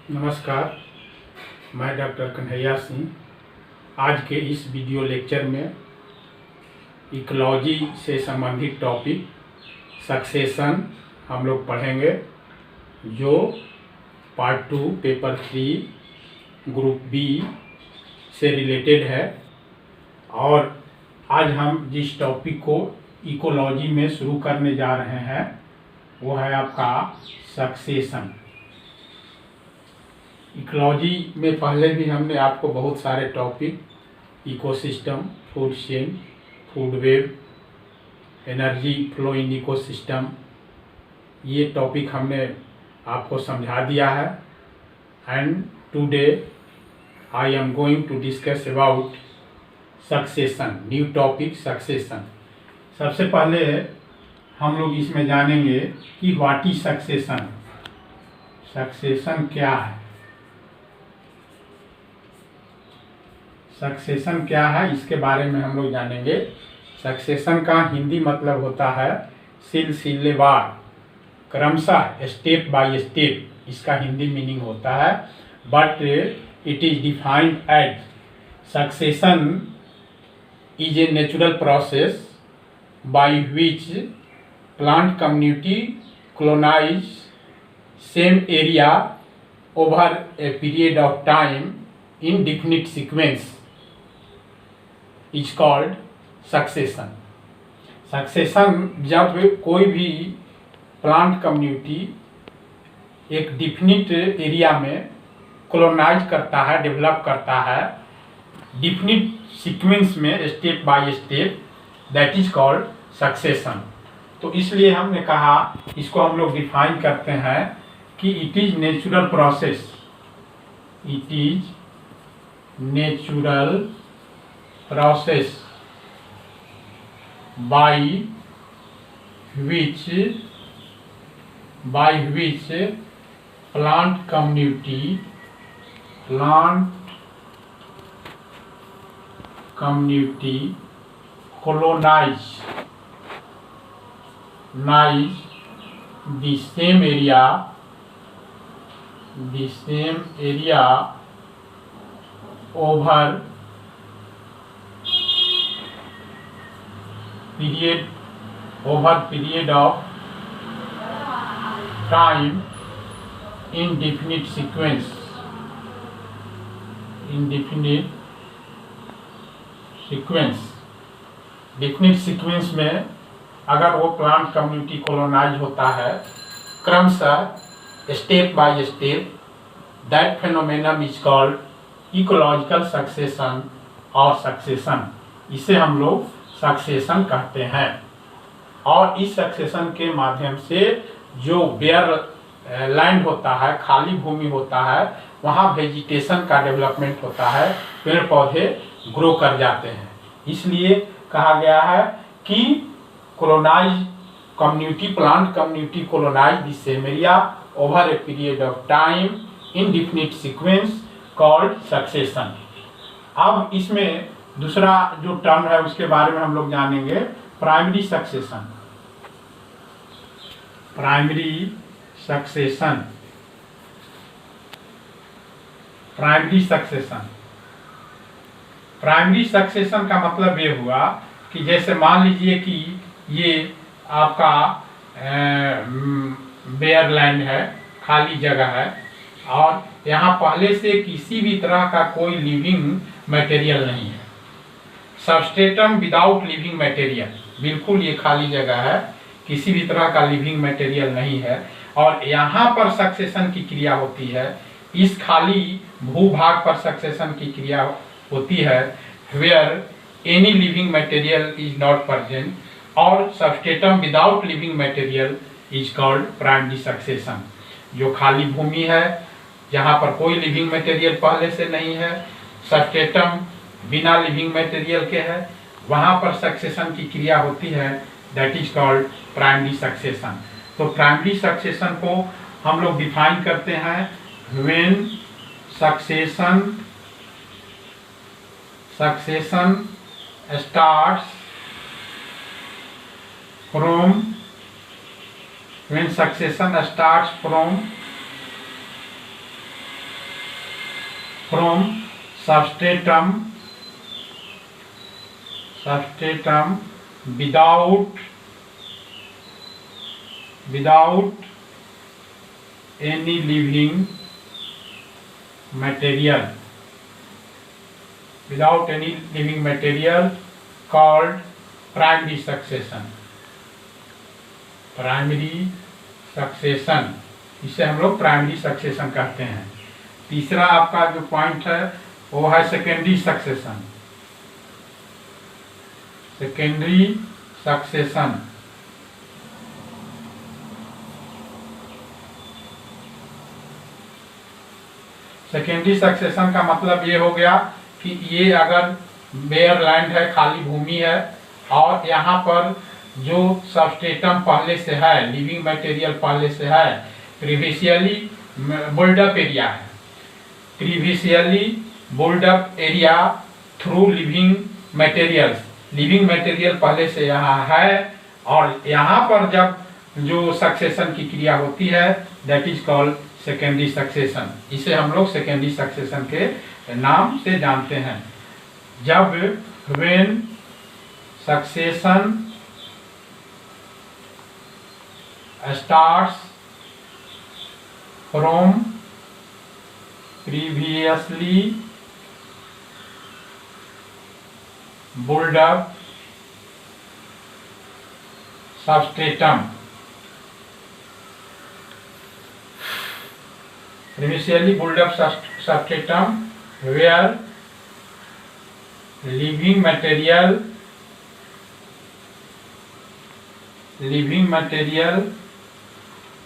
नमस्कार, मैं डॉक्टर कन्हैया सिंह। आज के इस वीडियो लेक्चर में इकोलॉजी से संबंधित टॉपिक सक्सेशन हम लोग पढ़ेंगे, जो पार्ट 2 पेपर 3 ग्रुप बी से रिलेटेड है। और आज हम जिस टॉपिक को इकोलॉजी में शुरू करने जा रहे हैं वो है आपका सक्सेशन। इकोलॉजी में पहले भी हमने आपको बहुत सारे topic ecosystem, food chain, food web, energy flow in ecosystem, ये टॉपिक हमने आपको समझा दिया है। And today I am going to discuss about succession, new topic succession. सबसे पहले हम लोग इसमें जानेंगे कि व्हाट इज सक्सेशन। सक्सेशन क्या है? सक्सेशन क्या है इसके बारे में हम लोग जानेंगे। सक्सेशन का हिंदी मतलब होता है सिलसिलेवार, क्रमशः, स्टेप बाय स्टेप, इसका हिंदी मीनिंग होता है। But it is defined as succession is a natural process by which plant community colonize same area over a period of time in definite sequence is called succession. Succession जब कोई भी plant community एक definite area में colonise करता है, develop करता है definite sequence में, step by step, that is called succession. तो इसलिए हमने कहा, इसको हम लोग डिफाइन करते हैं कि it is natural process, it is natural process by which plant community colonize the same area over period of time in definite sequence, definite sequence में अगर वो प्लांट कम्युनिटी कॉलोनाइज होता है क्रमशः, step by step, that phenomenon is called ecological succession और succession. इसे हम लोग सक्सेशन कहते हैं। और इस सक्सेशन के माध्यम से जो बेयर लैंड होता है, खाली भूमि होता है, वहाँ वेजिटेशन का डेवलपमेंट होता है, पेड़ पौधे ग्रो कर जाते हैं। इसलिए कहा गया है कि colonize community, plant community colonize the same area over a period of time in definite sequence called succession। अब इसमें दूसरा जो टर्म है उसके बारे में हम लोग जानेंगे, primary succession. Primary succession, primary succession, primary succession का मतलब ये हुआ कि जैसे मान लीजिए कि ये आपका बेयर लैंड है, खाली जगह है, और यहाँ पहले से किसी भी तरह का कोई लिविंग मटेरियल नहीं है, सबस्ट्रेटम विदाउट लिविंग मटेरियल, बिल्कुल ये खाली जगह है, किसी भी तरह का लिविंग मटेरियल नहीं है, और यहाँ पर सक्सेशन की क्रिया होती है। इस खाली भूभाग पर सक्सेशन की क्रिया होती है where any living material is not present, और substratum without living material is called primary succession. जो खाली भूमि है जहाँ पर कोई लिविंग मटेरियल पहले से नहीं है, सबस्ट्रेटम बिना लिविंग मटेरियल के है, वहाँ पर सक्सेशन की क्रिया होती है, that is called primary succession. तो प्राइमरी सक्सेशन को हम लोग डिफाइन करते हैं when succession starts from when succession starts from from substratum without any living material called primary succession। इसे हम लोग प्राइमरी सक्सेशन कहते हैं। तीसरा आपका जो पॉइंट है वो है सेकेंडरी सक्सेशन। सेकेंडरी सक्सेशन का मतलब ये हो गया कि ये अगर बेयर लैंड है, खाली भूमि है, और यहाँ पर जो सबस्ट्रेटम पहले से है, लिविंग मटेरियल पहले से है, previously built up area through living material पहले से यहाँ है, और यहाँ पर जब जो सक्सेशन की क्रिया होती है that is called secondary succession. इसे हम लोग सेकेंडरी सक्सेशन के नाम से जानते हैं। जब when succession starts from previously built up substratum where living material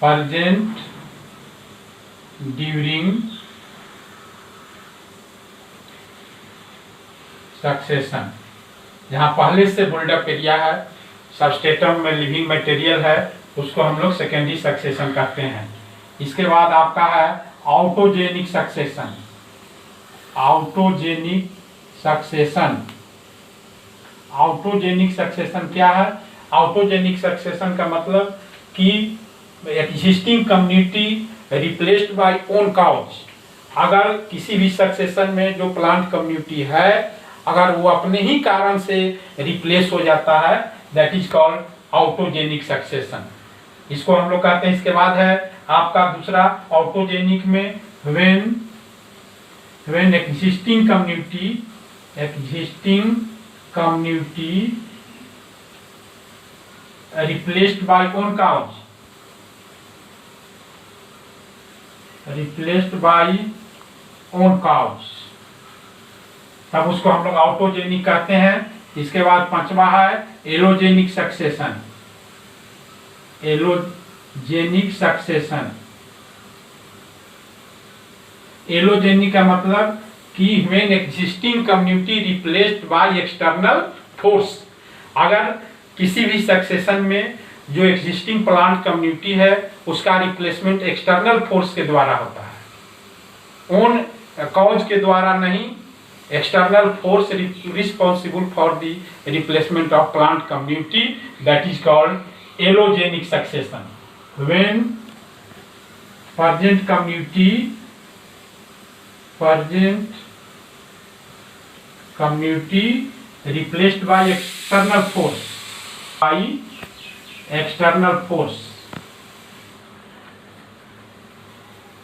present during succession. जहाँ पहले से बुल्डअप एरिया है, सबस्ट्रेटम में लिविंग मटेरियल है, उसको हम लोग सेकेंडरी सक्सेशन कहते हैं। इसके बाद आपका है ऑटोजेनिक सक्सेशन क्या है? ऑटोजेनिक सक्सेशन का मतलब कि existing community replaced by own cause. अगर किसी भी सक्सेशन में जो प्लांट कम्युनिटी है, अगर वो अपने ही कारण से रिप्लेस हो जाता है, that is called autogenic succession. इसको हम लोग कहते हैं। इसके बाद है आपका दूसरा ऑटोजेनिक में when existing community replaced by own cause, तब उसको हम लोग ऑटोजेनिक कहते हैं। इसके बाद पांचवा है एलोजेनिक सक्सेशन। एलोजेनिक का मतलब कि when existing community replaced by external force. अगर किसी भी सक्सेशन में जो एग्जिस्टिंग प्लांट कम्युनिटी है उसका रिप्लेसमेंट एक्सटर्नल फोर्स के द्वारा होता है, ओन कॉज के द्वारा नहीं। External force responsible for the replacement of plant community, that is called allogenic succession. When present community replaced by external force,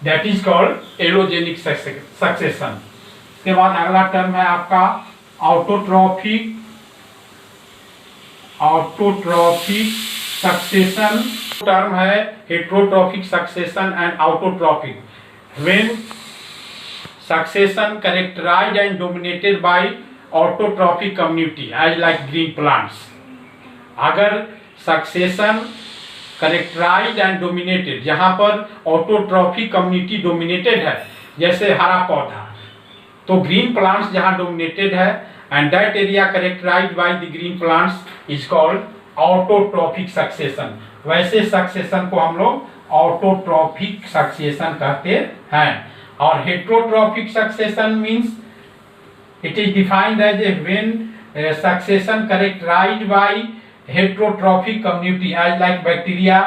that is called allogenic succession. इसके बाद अगला टर्म है आपका ऑटोट्रॉफिक सक्सेशन। टर्म है heterotrophic succession and autotrophic. When succession characterised and dominated by autotrophic community as like green plants. अगर succession characterised and dominated, जहां पर autotrophic community dominated है, जैसे हरा पौधा, तो ग्रीन प्लांट्स जहां डोमिनेटेड है and that area characterised by the green plants is called autotrophic succession. वैसे सक्सेशन को हम लोग ऑटोट्रॉफिक सक्सेशन कहते हैं। और heterotrophic succession means it is defined as a when succession characterised by heterotrophic community as like bacteria,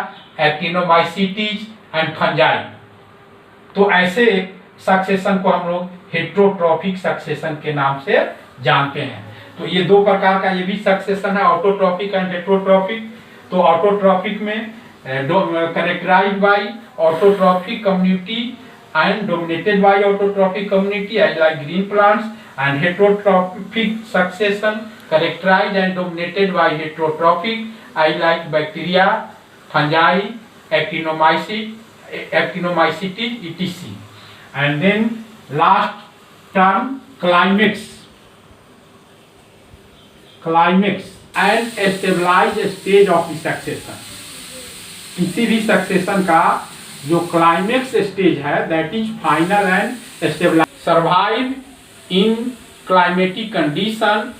actinomycetes and fungi. तो ऐसे succession को हम लोग हेट्रोट्रॉफिक सक्सेशन के नाम से जानते हैं। तो ये दो प्रकार का ये भी सक्सेशन है, ऑटोट्रॉफिक एंड हेट्रोट्रॉफिक। तो ऑटोट्रॉफिक में characterized by autotrophic community and dominated by autotrophic community as like green plants, and heterotrophic succession characterized and dominated by heterotrophic as like bacteria, fungi, actinomycetes, etc. And then last term climax and stabilized stage of the succession। किसी भी succession का जो climax stage है that is final and stabilise, survive in climatic condition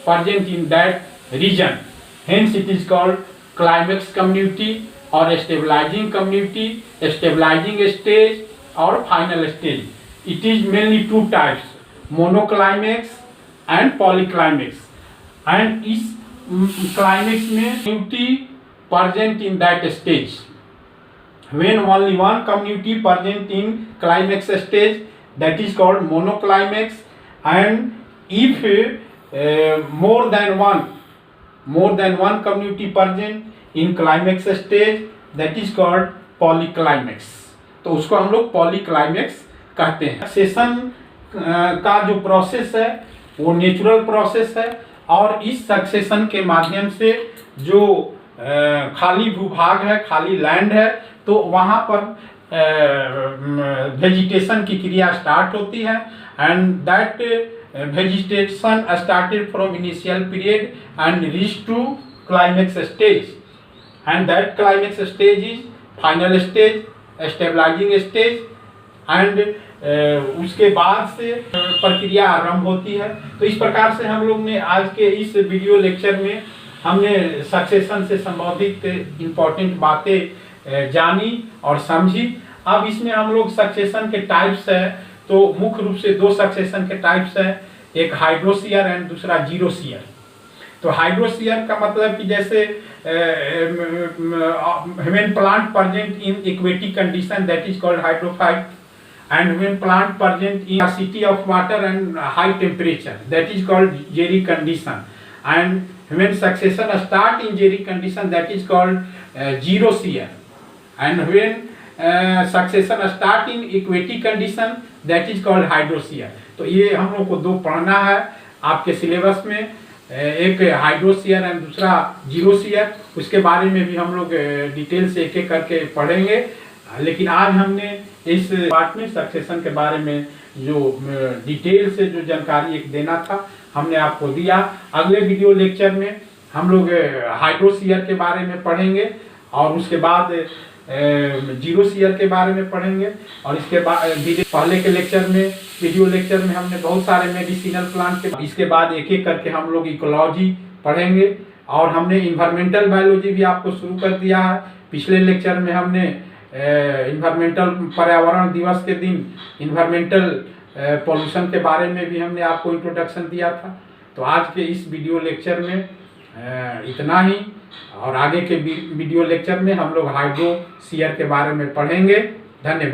present in that region, hence it is called climax community और stabilising community, stabilising stage और final stage. It is mainly two types, monoclimax and polyclimax. And इस climax में community present in that stage, when only one community present in climax stage, that is called monoclimax, and if more than one community present in climax stage, that is called polyclimax। तो उसको हम लोग पॉलीक्लाइमेक्स कहते हैं। Succession का जो process है वो नेचुरल प्रोसेस है, और इस सक्सेशन के माध्यम से जो खाली भूभाग है, खाली लैंड है, तो वहाँ पर वेजिटेशन की क्रिया स्टार्ट होती है, and that vegetation started from initial period and reach to climax stage, and that climax stage is final stage, stabilising stage, and उसके बाद से प्रक्रिया आरंभ होती है। तो इस प्रकार से हम लोग ने आज के इस वीडियो लेक्चर में हमने सक्सेशन से संबंधित इम्पोर्टेंट बातें जानी और समझी। अब इसमें हम लोग सक्सेशन के टाइप्स है, तो मुख्य रूप से दो सक्सेशन के टाइप्स है, एक हाइड्रोशियर एंड दूसरा जीरोशियर। तो हाइड्रोशियर का मतलब कि जैसे when plant present in aquatic condition that is called hydrophyte, and when plant present in scarcity of water and high temperature, that is called jerry condition, and when succession start in jerry condition, that is called xerosia, and when succession start in aquatic condition, that is called hydrosia। तो ये हम लोग को दो पढ़ना है आपके syllabus में, एक हाइड्रोशियर एंड दूसरा जीरोशियर। उसके बारे में भी हम लोग डिटेल से एक एक करके पढ़ेंगे, लेकिन आज हमने इस पार्ट में सक्सेशन के बारे में जो डिटेल से जो जानकारी एक देना था हमने आपको दिया। अगले वीडियो लेक्चर में हम लोग हाइड्रोशियर के बारे में पढ़ेंगे, और उसके बाद जीरोशियर के बारे में पढ़ेंगे, और इसके बाद पहले के लेक्चर में वीडियो लेक्चर में हमने बहुत सारे मेडिसिनल प्लांट के, इसके बाद एक एक करके हम लोग इकोलॉजी पढ़ेंगे, और हमने इन्वायरमेंटल बायोलॉजी भी आपको शुरू कर दिया है। पिछले लेक्चर में हमने इन्वायरमेंटल पर्यावरण दिवस के दिन इन्वायरमेंटल पोल्यूशन के बारे में भी हमने आपको इंट्रोडक्शन दिया था। तो आज के इस वीडियो लेक्चर में इतना ही, और आगे के वीडियो लेक्चर में हम लोग हाइड्रोशियर के बारे में पढ़ेंगे। धन्यवाद।